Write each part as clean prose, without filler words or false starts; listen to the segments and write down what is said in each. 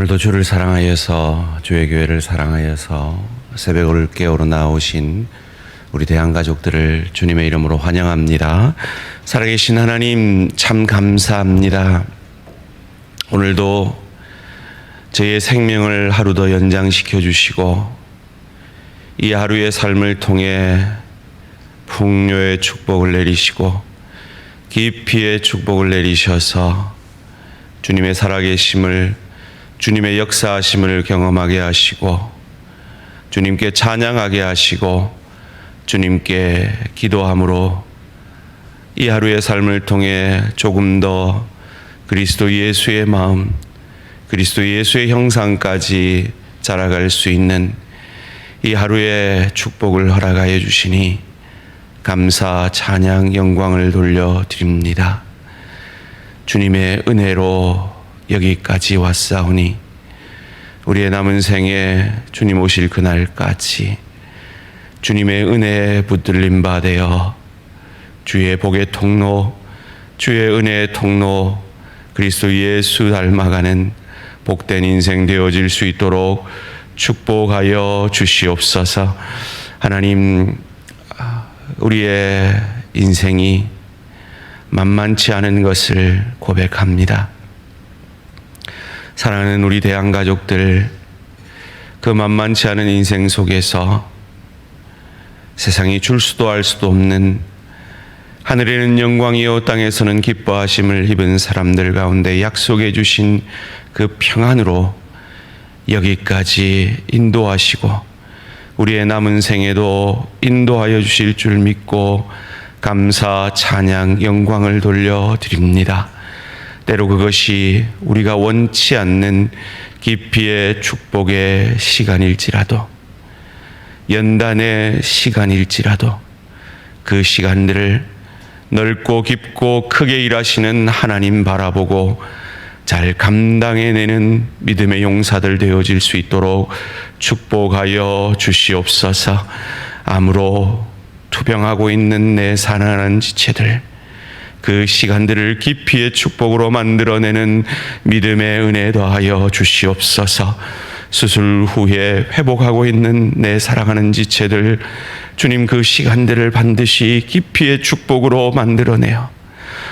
오늘도 주를 사랑하여서 주의 교회를 사랑하여서 새벽을 깨우러 나오신 우리 대한가족들을 주님의 이름으로 환영합니다. 살아계신 하나님 참 감사합니다. 오늘도 저희의 생명을 하루 더 연장시켜 주시고 이 하루의 삶을 통해 풍요의 축복을 내리시고 깊이의 축복을 내리셔서 주님의 살아계심을, 주님의 역사하심을 경험하게 하시고 주님께 찬양하게 하시고 주님께 기도함으로 이 하루의 삶을 통해 조금 더 그리스도 예수의 마음, 그리스도 예수의 형상까지 자라갈 수 있는 이 하루의 축복을 허락하여 주시니 감사, 찬양, 영광을 돌려드립니다. 주님의 은혜로 여기까지 왔사오니 우리의 남은 생에 주님 오실 그날까지 주님의 은혜에 붙들림 받아 주의 복의 통로, 주의 은혜의 통로, 그리스도 예수 닮아가는 복된 인생 되어질 수 있도록 축복하여 주시옵소서. 하나님, 우리의 인생이 만만치 않은 것을 고백합니다. 사랑하는 우리 대한가족들, 그 만만치 않은 인생 속에서 세상이 줄 수도 알 수도 없는 하늘에는 영광이요 땅에서는 기뻐하심을 입은 사람들 가운데 약속해 주신 그 평안으로 여기까지 인도하시고 우리의 남은 생에도 인도하여 주실 줄 믿고 감사, 찬양, 영광을 돌려드립니다. 때로 그것이 우리가 원치 않는 깊이의 축복의 시간일지라도, 연단의 시간일지라도 그 시간들을 넓고 깊고 크게 일하시는 하나님 바라보고 잘 감당해내는 믿음의 용사들 되어질 수 있도록 축복하여 주시옵소서. 암으로 투병하고 있는 내 사랑하는 지체들, 그 시간들을 깊이의 축복으로 만들어내는 믿음의 은혜 더하여 주시옵소서. 수술 후에 회복하고 있는 내 사랑하는 지체들, 주님 그 시간들을 반드시 깊이의 축복으로 만들어내어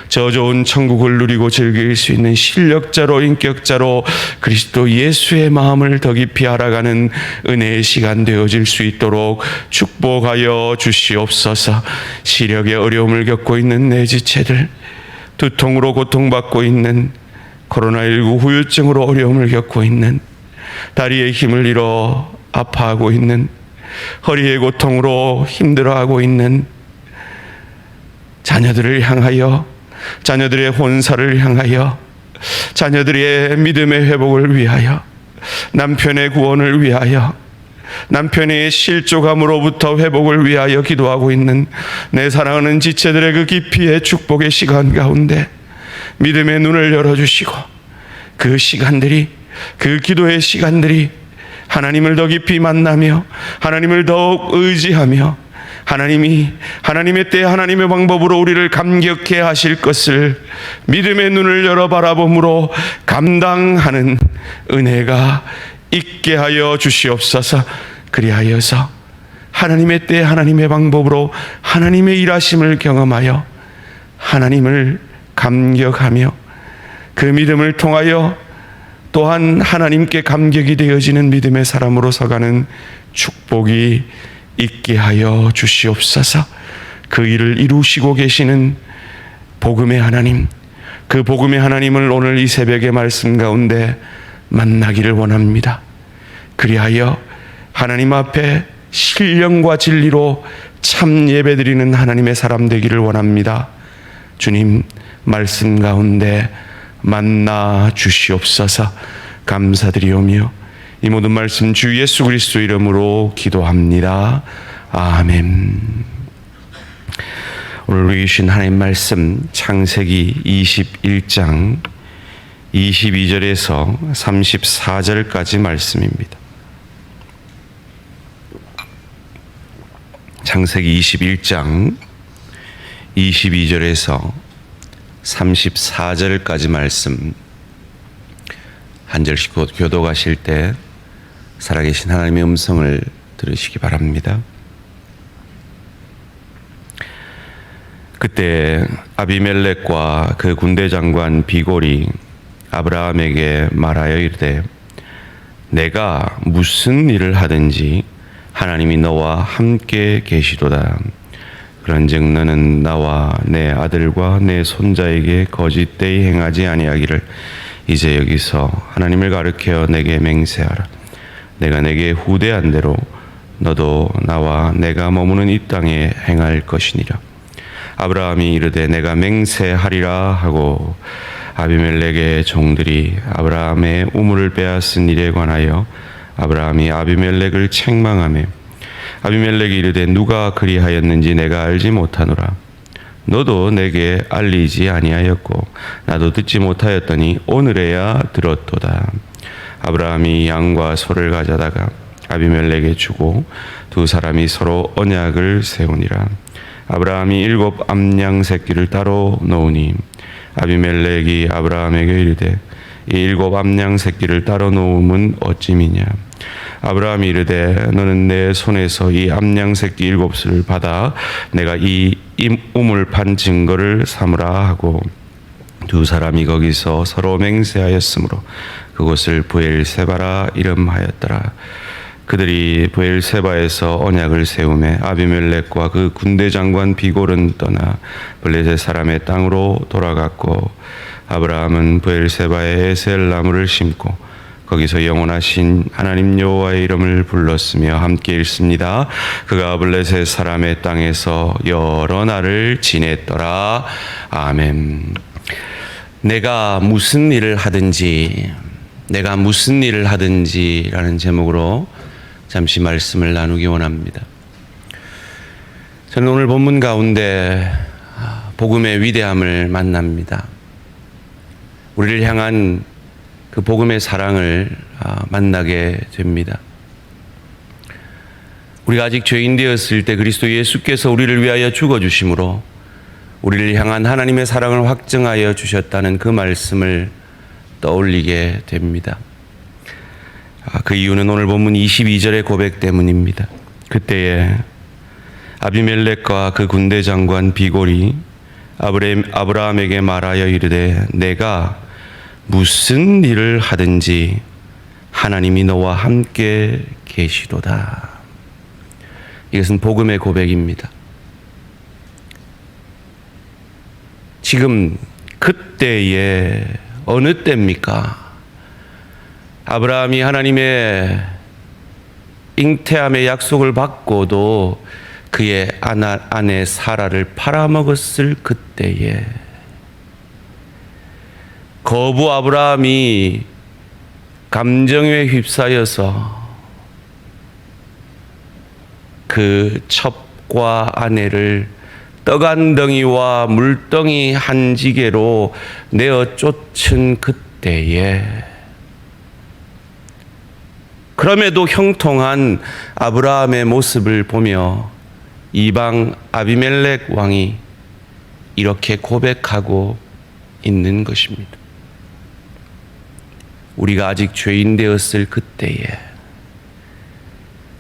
저 좋은 천국을 누리고 즐길 수 있는 실력자로, 인격자로 그리스도 예수의 마음을 더 깊이 알아가는 은혜의 시간 되어질 수 있도록 축복하여 주시옵소서. 시력의 어려움을 겪고 있는 내 지체들, 두통으로 고통받고 있는, 코로나19 후유증으로 어려움을 겪고 있는, 다리의 힘을 잃어 아파하고 있는, 허리의 고통으로 힘들어하고 있는 자녀들을 향하여, 자녀들의 혼사를 향하여, 자녀들의 믿음의 회복을 위하여, 남편의 구원을 위하여, 남편의 실족함으로부터 회복을 위하여 기도하고 있는 내 사랑하는 지체들의 그 깊이의 축복의 시간 가운데 믿음의 눈을 열어주시고 그 시간들이, 그 기도의 시간들이 하나님을 더 깊이 만나며 하나님을 더욱 의지하며 하나님의 때 하나님의 방법으로 우리를 감격해 하실 것을 믿음의 눈을 열어 바라봄으로 감당하는 은혜가 있게 하여 주시옵소서. 그리하여서 하나님의 때 하나님의 방법으로 하나님의 일하심을 경험하여 하나님을 감격하며 그 믿음을 통하여 또한 하나님께 감격이 되어지는 믿음의 사람으로 서가는 축복이 있게 하여 주시옵소서. 그 일을 이루시고 계시는 복음의 하나님, 그 복음의 하나님을 오늘 이 새벽의 말씀 가운데 만나기를 원합니다. 그리하여 하나님 앞에 신령과 진리로 참 예배드리는 하나님의 사람 되기를 원합니다. 주님 말씀 가운데 만나 주시옵소서. 감사드리오며 이 모든 말씀 주 예수 그리스도 이름으로 기도합니다. 아멘. 오늘 읽으신 하나님 말씀 창세기 21장 22절에서 34절까지 말씀입니다. 창세기 21장 22절에서 34절까지 말씀 한 절씩 교도가실 때 살아계신 하나님의 음성을 들으시기 바랍니다. 그때 아비멜렉과 그 군대 장관 비골이 아브라함에게 말하여 이르되 내가 무슨 일을 하든지 하나님이 너와 함께 계시도다. 그런즉 너는 나와 내 아들과 내 손자에게 거짓되이 행하지 아니하기를 이제 여기서 하나님을 가르켜 내게 맹세하라. 내가 내게 후대한 대로 너도 나와 내가 머무는 이 땅에 행할 것이니라. 아브라함이 이르되 내가 맹세하리라 하고 아비멜렉의 종들이 아브라함의 우물을 빼앗은 일에 관하여 아브라함이 아비멜렉을 책망하며 아비멜렉이 이르되 누가 그리하였는지 내가 알지 못하노라. 너도 내게 알리지 아니하였고 나도 듣지 못하였더니 오늘에야 들었도다. 아브라함이 양과 소를 가져다가 아비멜렉에 주고 두 사람이 서로 언약을 세우니라. 아브라함이 7 암양 새끼를 따로 놓으니 아비멜렉이 아브라함에게 이르되 이 7 암양 새끼를 따로 놓음은 어찌미냐. 아브라함이 이르되 너는 내 손에서 이 암양 새끼 7을 받아 내가 이 우물 판 증거를 삼으라 하고 두 사람이 거기서 서로 맹세하였으므로 그곳을 브엘세바라 이름하였더라. 그들이 브엘세바에서 언약을 세우매 아비멜렉과 그 군대 장관 비골은 떠나 블레셋 사람의 땅으로 돌아갔고 아브라함은 브엘세바에 에셀 나무를 심고 거기서 영원하신 하나님 여호와의 이름을 불렀으며 함께 읽습니다. 그가 블레셋 사람의 땅에서 여러 날을 지냈더라. 아멘. 내가 무슨 일을 하든지라는 제목으로 잠시 말씀을 나누기 원합니다. 저는 오늘 본문 가운데 복음의 위대함을 만납니다. 우리를 향한 그 복음의 사랑을 만나게 됩니다. 우리가 아직 죄인 되었을 때 그리스도 예수께서 우리를 위하여 죽어주심으로 우리를 향한 하나님의 사랑을 확증하여 주셨다는 그 말씀을 떠올리게 됩니다. 그 이유는 오늘 본문 22절의 고백 때문입니다. 그때에 아비멜렉과 그 군대 장관 비골이 아브라함에게 말하여 이르되 내가 무슨 일을 하든지 하나님이 너와 함께 계시도다. 이것은 복음의 고백입니다. 지금 그때에 어느 때입니까? 아브라함이 하나님의 잉태함의 약속을 받고도 그의 아내 사라를 팔아먹었을 그때에 거부 아브라함이 감정에 휩싸여서 그 첩과 아내를 떡 한 덩이와 물덩이 한 지게로 내어 쫓은 그때에 그럼에도 형통한 아브라함의 모습을 보며 이방 아비멜렉 왕이 이렇게 고백하고 있는 것입니다. 우리가 아직 죄인 되었을 그때에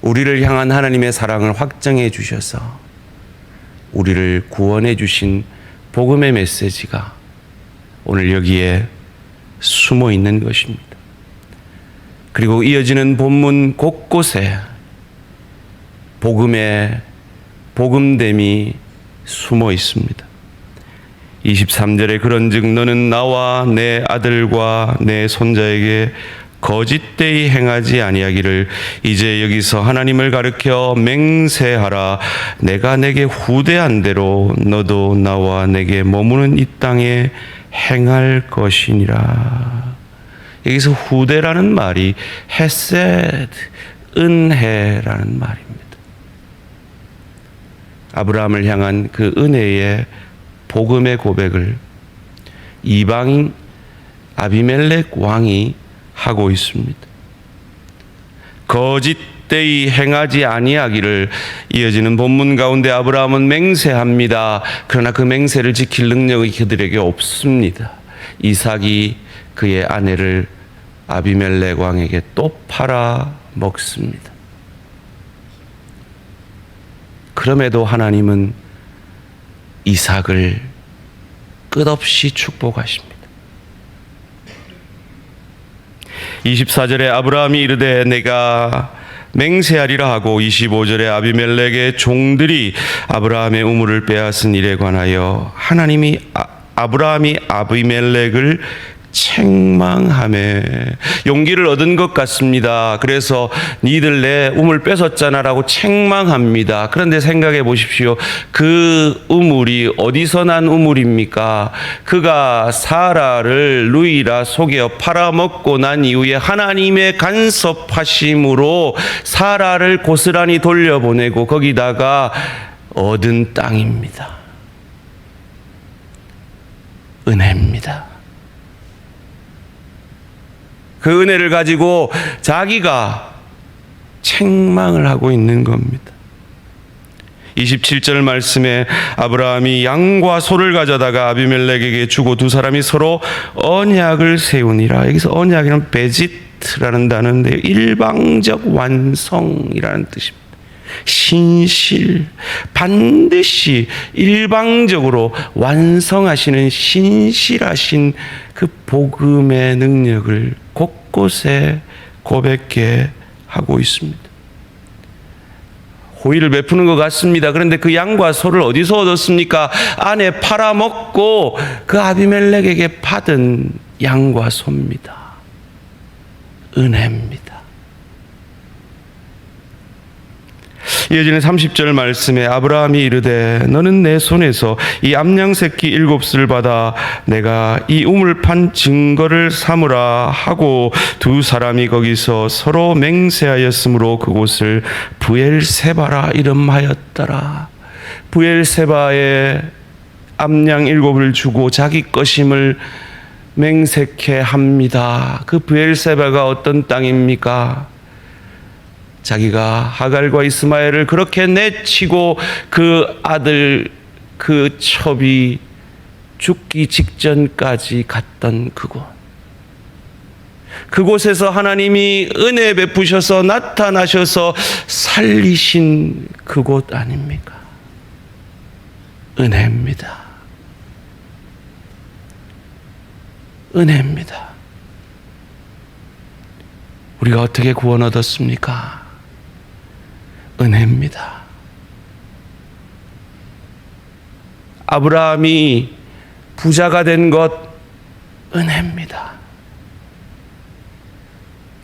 우리를 향한 하나님의 사랑을 확정해 주셔서 우리를 구원해 주신 복음의 메시지가 오늘 여기에 숨어 있는 것입니다. 그리고 이어지는 본문 곳곳에 복음의 복음됨이 숨어 있습니다. 23절에 그런즉 너는 나와 내 아들과 내 손자에게 거짓되이 행하지 아니하기를 이제 여기서 하나님을 가르쳐 맹세하라. 내가 내게 후대한 대로 너도 나와 내게 머무는 이 땅에 행할 것이니라. 여기서 후대라는 말이 헤세드, 은혜라는 말입니다. 아브라함을 향한 그 은혜의 복음의 고백을 이방인 아비멜렉 왕이 하고 있습니다. 거짓되이 행하지 아니하기를 이어지는 본문 가운데 아브라함은 맹세합니다. 그러나 그 맹세를 지킬 능력이 그들에게 없습니다. 이삭이 그의 아내를 아비멜렉 왕에게 또 팔아 먹습니다. 그럼에도 하나님은 이삭을 끝없이 축복하십니다. 24절에 아브라함이 이르되 내가 맹세하리라 하고 25절에 아비멜렉의 종들이 아브라함의 우물을 빼앗은 일에 관하여 하나님이 아브라함이 아비멜렉을 책망하며 용기를 얻은 것 같습니다. 그래서 니들 내 우물 뺏었잖아라고 책망합니다. 그런데 생각해 보십시오. 그 우물이 어디서 난 우물입니까? 그가 사라를 누이라 속여 팔아먹고 난 이후에 하나님의 간섭하심으로 사라를 고스란히 돌려보내고 거기다가 얻은 땅입니다. 은혜입니다. 그 은혜를 가지고 자기가 책망을 하고 있는 겁니다. 27절 말씀에 아브라함이 양과 소를 가져다가 아비멜렉에게 주고 두 사람이 서로 언약을 세우니라. 여기서 언약이란 베지트라는 단어인데요, 일방적 완성이라는 뜻입니다. 신실, 반드시 일방적으로 완성하시는 신실하신 그 복음의 능력을 곳곳에 고백해 하고 있습니다. 호의를 베푸는 것 같습니다. 그런데 그 양과 소를 어디서 얻었습니까? 안에 팔아먹고 그 아비멜렉에게 받은 양과 소입니다. 은혜입니다. 이어지는 30절 말씀에 아브라함이 이르되 너는 내 손에서 이 암양 새끼 7을 받아 내가 이 우물 판 증거를 삼으라 하고 두 사람이 거기서 서로 맹세하였으므로 그곳을 브엘세바라 이름하였더라. 브엘세바에 암양 7을 주고 자기 것임을 맹세케 합니다. 그 브엘세바가 어떤 땅입니까? 자기가 하갈과 이스마엘을 그렇게 내치고 그 아들 그 첩이 죽기 직전까지 갔던 그곳, 그곳에서 하나님이 은혜 베푸셔서 나타나셔서 살리신 그곳 아닙니까? 은혜입니다. 은혜입니다. 우리가 어떻게 구원 얻었습니까? 은혜입니다. 아브라함이 부자가 된 것 은혜입니다.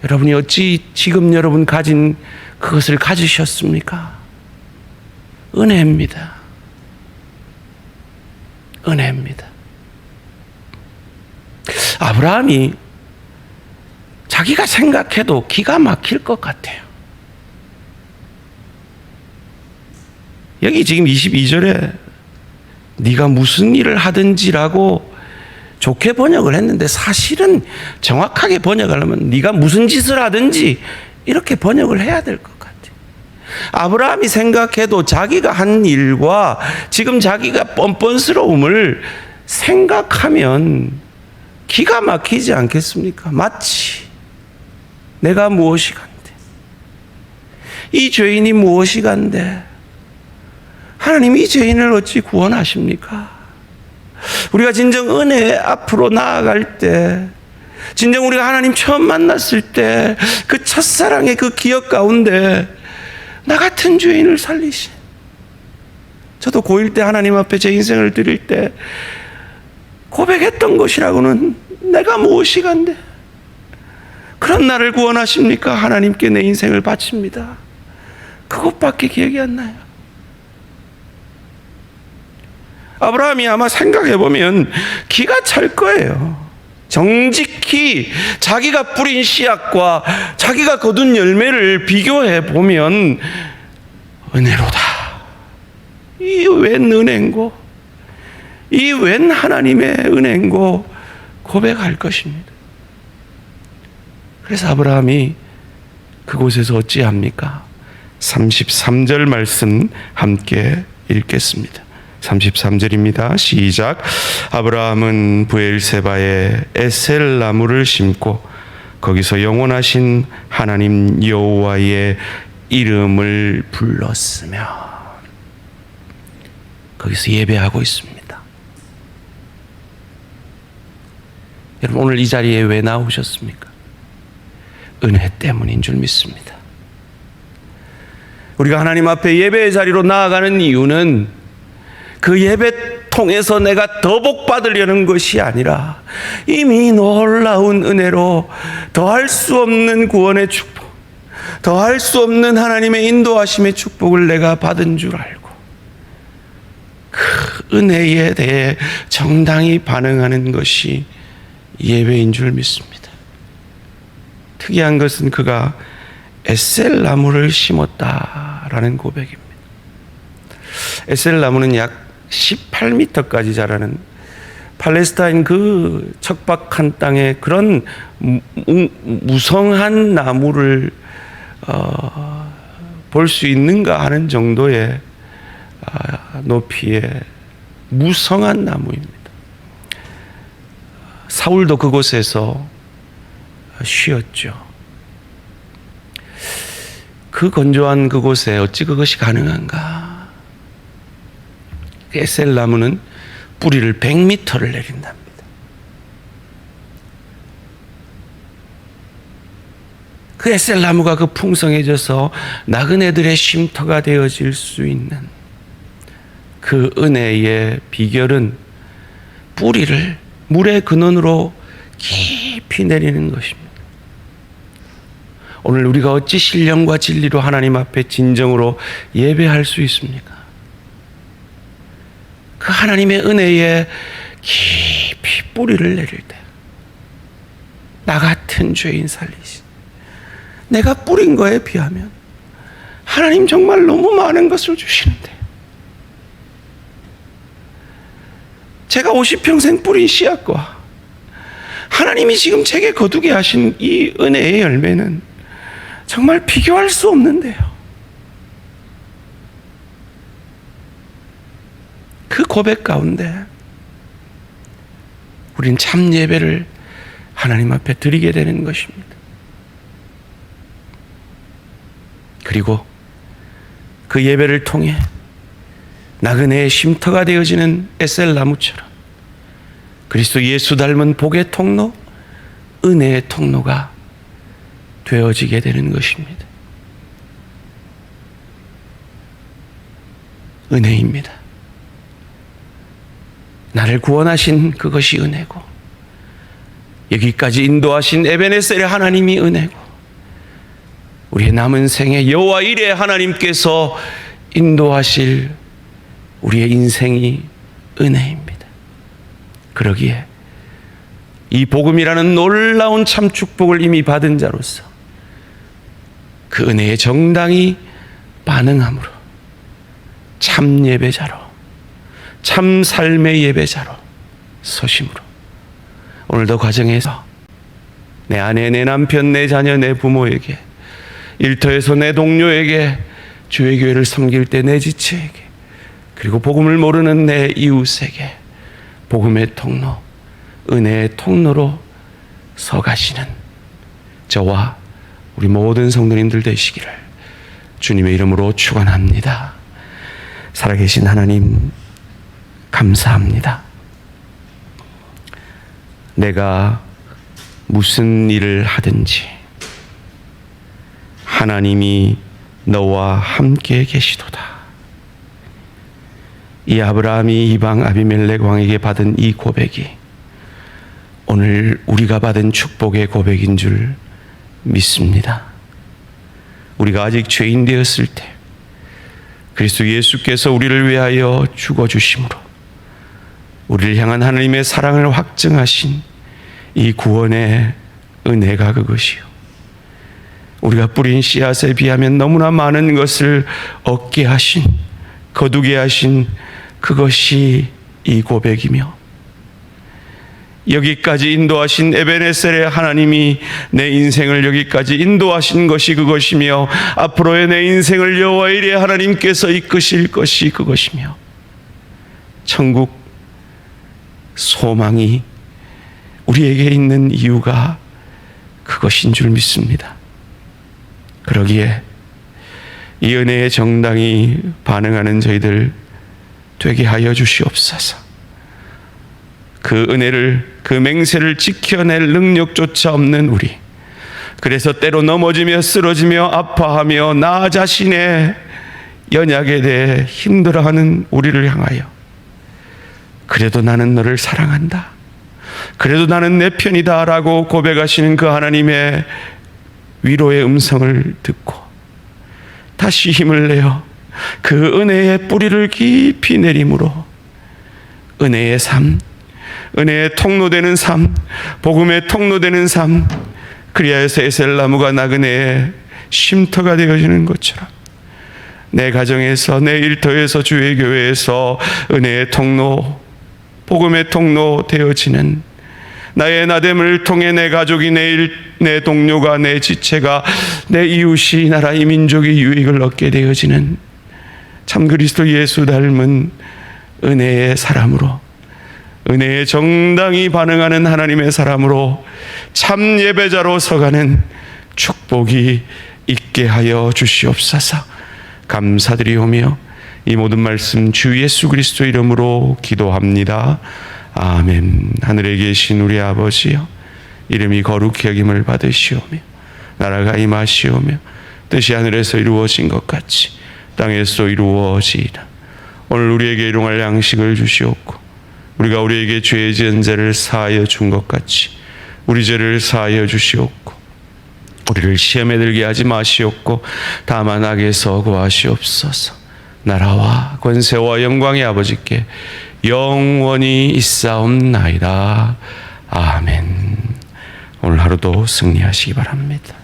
여러분이 어찌 지금 여러분 가진 그것을 가지셨습니까? 은혜입니다. 은혜입니다. 아브라함이 자기가 생각해도 기가 막힐 것 같아요. 여기 지금 22절에 네가 무슨 일을 하든지라고 좋게 번역을 했는데 사실은 정확하게 번역하려면 네가 무슨 짓을 하든지 이렇게 번역을 해야 될 것 같아요. 아브라함이 생각해도 자기가 한 일과 지금 자기가 뻔뻔스러움을 생각하면 기가 막히지 않겠습니까? 마치 내가 무엇이 간데, 이 죄인이 무엇이 간데 하나님이 이 죄인을 어찌 구원하십니까? 우리가 진정 은혜 앞으로 나아갈 때, 진정 우리가 하나님 처음 만났을 때 그 첫사랑의 그 기억 가운데 나 같은 죄인을 살리신, 저도 고1 때 하나님 앞에 제 인생을 드릴 때 고백했던 것이라고는 내가 무엇이 간데 그런 나를 구원하십니까? 하나님께 내 인생을 바칩니다. 그것밖에 기억이 안 나요. 아브라함이 아마 생각해보면 기가 찰 거예요. 정직히 자기가 뿌린 씨앗과 자기가 거둔 열매를 비교해보면 은혜로다, 이 웬 은혜인고, 이 웬 하나님의 은혜인고 고백할 것입니다. 그래서 아브라함이 그곳에서 어찌합니까? 33절 말씀 함께 읽겠습니다. 33절입니다. 시작. 아브라함은 브엘세바에 에셀나무를 심고 거기서 영원하신 하나님 여호와의 이름을 불렀으며 거기서 예배하고 있습니다. 여러분, 오늘 이 자리에 왜 나오셨습니까? 은혜 때문인 줄 믿습니다. 우리가 하나님 앞에 예배의 자리로 나아가는 이유는 그 예배 통해서 내가 더 복 받으려는 것이 아니라 이미 놀라운 은혜로 더할 수 없는 구원의 축복, 더할 수 없는 하나님의 인도하심의 축복을 내가 받은 줄 알고 그 은혜에 대해 정당히 반응하는 것이 예배인 줄 믿습니다. 특이한 것은 그가 에셀 나무를 심었다라는 고백입니다. 에셀 나무는 약 18m까지 자라는 팔레스타인 그 척박한 땅에 그런 무성한 나무를 볼 수 있는가 하는 정도의 높이의 무성한 나무입니다. 사울도 그곳에서 쉬었죠. 그 건조한 그곳에 어찌 그것이 가능한가? 에셀 나무는 뿌리를 100m를 내린답니다. 그 에셀 나무가 그 풍성해져서 나그네들의 쉼터가 되어질 수 있는 그 은혜의 비결은 뿌리를 물의 근원으로 깊이 내리는 것입니다. 오늘 우리가 어찌 신령과 진리로 하나님 앞에 진정으로 예배할 수 있습니까? 그 하나님의 은혜에 깊이 뿌리를 내릴 때, 나 같은 죄인 살리신, 내가 뿌린 거에 비하면 하나님 정말 너무 많은 것을 주시는데, 제가 50평생 뿌린 씨앗과 하나님이 지금 제게 거두게 하신 이 은혜의 열매는 정말 비교할 수 없는데요. 그 고백 가운데 우린 참 예배를 하나님 앞에 드리게 되는 것입니다. 그리고 그 예배를 통해 나그네의 쉼터가 되어지는 에셀 나무처럼 그리스도 예수 닮은 복의 통로, 은혜의 통로가 되어지게 되는 것입니다. 은혜입니다. 나를 구원하신 그것이 은혜고, 여기까지 인도하신 에베네셀의 하나님이 은혜고, 우리의 남은 생에 여호와 이레 하나님께서 인도하실 우리의 인생이 은혜입니다. 그러기에 이 복음이라는 놀라운 참 축복을 이미 받은 자로서 그 은혜에 정당히 반응함으로 참 예배자로, 참 삶의 예배자로 서심으로 오늘도 가정에서 내 아내, 내 남편, 내 자녀, 내 부모에게, 일터에서 내 동료에게, 주의 교회를 섬길 때 내 지체에게, 그리고 복음을 모르는 내 이웃에게 복음의 통로, 은혜의 통로로 서가시는 저와 우리 모든 성도님들 되시기를 주님의 이름으로 축원합니다. 살아계신 하나님, 감사합니다. 내가 무슨 일을 하든지 하나님이 너와 함께 계시도다. 이 아브라함이 이방 아비멜렉 왕에게 받은 이 고백이 오늘 우리가 받은 축복의 고백인 줄 믿습니다. 우리가 아직 죄인 되었을 때 그리스도 예수께서 우리를 위하여 죽어주심으로 우리를 향한 하나님의 사랑을 확증하신 이 구원의 은혜가 그것이요, 우리가 뿌린 씨앗에 비하면 너무나 많은 것을 얻게 하신, 거두게 하신 그것이 이 고백이며, 여기까지 인도하신 에베네셀의 하나님이 내 인생을 여기까지 인도하신 것이 그것이며, 앞으로의 내 인생을 여호와 이레 하나님께서 이끄실 것이 그것이며, 천국 소망이 우리에게 있는 이유가 그것인 줄 믿습니다. 그러기에 이 은혜에 정당히 반응하는 저희들 되게 하여 주시옵소서. 그 은혜를, 그 맹세를 지켜낼 능력조차 없는 우리, 그래서 때로 넘어지며 쓰러지며 아파하며 나 자신의 연약에 대해 힘들어하는 우리를 향하여 그래도 나는 너를 사랑한다, 그래도 나는 내 편이다 라고 고백하시는 그 하나님의 위로의 음성을 듣고 다시 힘을 내어 그 은혜의 뿌리를 깊이 내림으로 은혜의 삶, 은혜의 통로되는 삶, 복음의 통로되는 삶, 그리하여서 에셀나무가 나그네의 쉼터가 되어지는 것처럼 내 가정에서, 내 일터에서, 주의 교회에서 은혜의 통로, 복음의 통로 되어지는 나의 나됨을 통해 내 가족이, 내 동료가, 내 지체가, 내 이웃이, 나라, 이 민족이 유익을 얻게 되어지는 참 그리스도 예수 닮은 은혜의 사람으로, 은혜에 정당히 반응하는 하나님의 사람으로 참 예배자로 서가는 축복이 있게 하여 주시옵소서. 감사드리오며 이 모든 말씀 주 예수 그리스도 이름으로 기도합니다. 아멘. 하늘에 계신 우리 아버지여, 이름이 거룩히 여김을 받으시오며 나라가 임하시오며 뜻이 하늘에서 이루어진 것 같이 땅에서 이루어지이다. 오늘 우리에게 일용할 양식을 주시옵고 우리가 우리에게 죄 지은 자를 사하여 준 것 같이 우리 죄를 사하여 주시옵고 우리를 시험에 들게 하지 마시옵고 다만 악에서 구하시옵소서. 나라와 권세와 영광의 아버지께 영원히 있사옵나이다. 아멘. 오늘 하루도 승리하시기 바랍니다.